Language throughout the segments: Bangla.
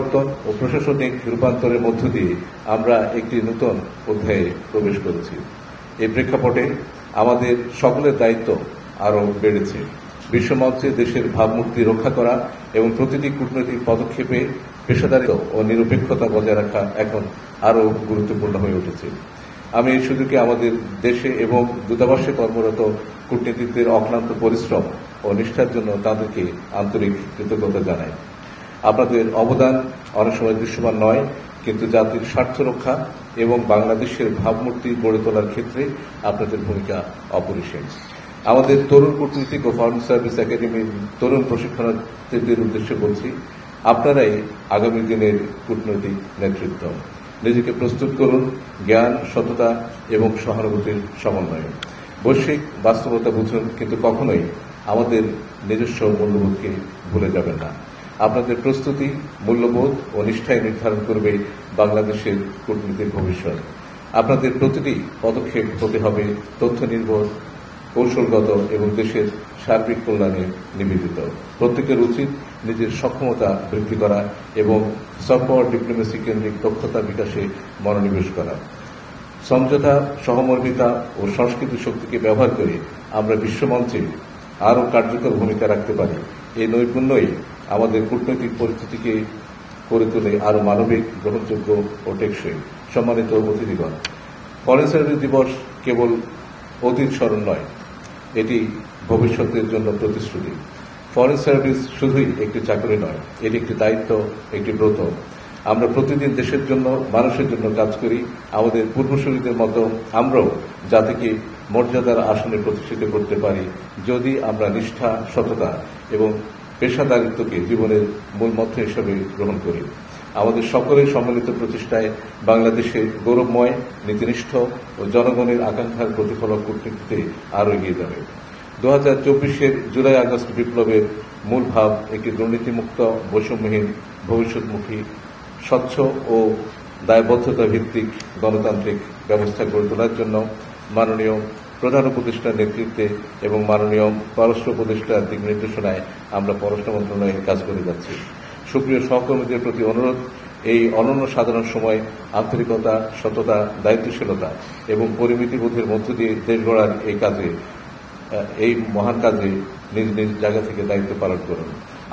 পরিবর্তন ও প্রশাসনিক রূপান্তরের মধ্য দিয়ে আমরা একটি নতুন অধ্যায়ে প্রবেশ করেছি। এই প্রেক্ষাপটে আমাদের সকলের দায়িত্ব আরও বেড়েছে। বিশ্বমঞ্চে দেশের ভাবমূর্তি রক্ষা করা এবং প্রতিটি কূটনৈতিক পদক্ষেপে পেশাদারিত্ব ও নিরপেক্ষতা বজায় রাখা এখন আরও গুরুত্বপূর্ণ হয়ে উঠেছে। আমি এই সুযোগে আমাদের দেশে এবং দূতাবাসে কর্মরত কূটনীতিকদের অক্লান্ত পরিশ্রম ও নিষ্ঠার জন্য তাদেরকে আন্তরিক কৃতজ্ঞতা জানাই। আপনাদের অবদান অনেক সময় দৃশ্যমান নয়, কিন্তু জাতির স্বার্থ রক্ষা এবং বাংলাদেশের ভাবমূর্তি গড়ে তোলার ক্ষেত্রে আপনাদের ভূমিকা অপরিসীম। আমাদের তরুণ কূটনীতিক ও ফরেন সার্ভিস একাডেমির তরুণ প্রশিক্ষণার্থীদের উদ্দেশ্যে বলছি, আপনারাই আগামী দিনের কূটনৈতিক নেতৃত্ব। নিজেকে প্রস্তুত করুন জ্ঞান, সততা এবং সহানুভূতির সমন্বয়ে। বৈশ্বিক বাস্তবতা বুঝুন, কিন্তু কখনোই আমাদের নিজস্ব মূল্যবোধকে ভুলে যাবেন না। আপনাদের প্রস্তুতি, মূল্যবোধ ও নিষ্ঠায় নির্ধারণ করবে বাংলাদেশের কূটনীতির ভবিষ্যৎ। আপনাদের প্রতিটি পদক্ষেপ হতে হবে তথ্য নির্ভর, কৌশলগত এবং দেশের সার্বিক কল্যাণে নিবেদিত। প্রত্যেকের উচিত নিজের সক্ষমতা বৃদ্ধি করা এবং সফট পাওয়ার ডিপ্লোমেসি কেন্দ্রিক দক্ষতা বিকাশে মনোনিবেশ করা। সমঝোতা, সহমর্মিতা ও সংস্কৃতি শক্তিকে ব্যবহার করে আমরা বিশ্বমঞ্চে আরও কার্যকর ভূমিকা রাখতে পারি। এই নৈপুণ্যই আমাদের কূটনৈতিক পরিস্থিতিকে করে তোলে আরও মানবিক, গ্রহণযোগ্য ও টেকসই। সম্মানিত অতিথিগণ, ফরেন সার্ভিস দিবস কেবল অতীত স্মরণ নয়, এটি ভবিষ্যতের জন্য প্রতিশ্রুতি। ফরেন সার্ভিস শুধুই একটি চাকরি নয়, এটি একটি দায়িত্ব, একটি ব্রত। আমরা প্রতিদিন দেশের জন্য, মানুষের জন্য কাজ করি। আমাদের পূর্বসূরীদের মতো আমরাও জাতিকে মর্যাদার আসনে প্রতিষ্ঠিত করতে পারি যদি আমরা নিষ্ঠা, সততা এবং পেশাদারিত্বকে জীবনের মূল মন্ত্র হিসেবে গ্রহণ করি। আমাদের সকলের সম্মিলিত প্রচেষ্টায় বাংলাদেশের গৌরবময়, নীতিনিষ্ঠ ও জনগণের আকাঙ্ক্ষার প্রতিফলক কূটনীতিতে আরও এগিয়ে যাবে। 2024-এর জুলাই আগস্ট বিপ্লবের মূল ভাব একটি দুর্নীতিমুক্ত, বৈষম্যহীন, ভবিষ্যৎমুখী, স্বচ্ছ ও দায়বদ্ধতা ভিত্তিক গণতান্ত্রিক ব্যবস্থা গড়ে তোলার জন্য মাননীয় প্রধান উপদেষ্টার নেতৃত্বে এবং মাননীয় পররাষ্ট্র উপদেষ্টার দিক নির্দেশনায় আমরা পররাষ্ট্র মন্ত্রণালয়ে কাজ করে যাচ্ছি। সুপ্রিয় সহকর্মীদের প্রতি অনুরোধ, এই অনন্য সাধারণ সময় আন্তরিকতা, সততা, দায়িত্বশীলতা এবং পরিমিতিবোধের মধ্য দিয়ে দেশ গড়ার এই মহান কাজে নিজ নিজ জায়গা থেকে দায়িত্ব পালন করুন।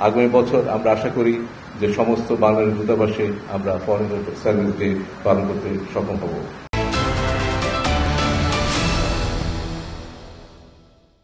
আগামী বছর আমরা আশা করি যে সমস্ত বাংলাদেশ দূতাবাসে আমরা ফরেন সার্ভিস ডে পালন করতে সক্ষম হব।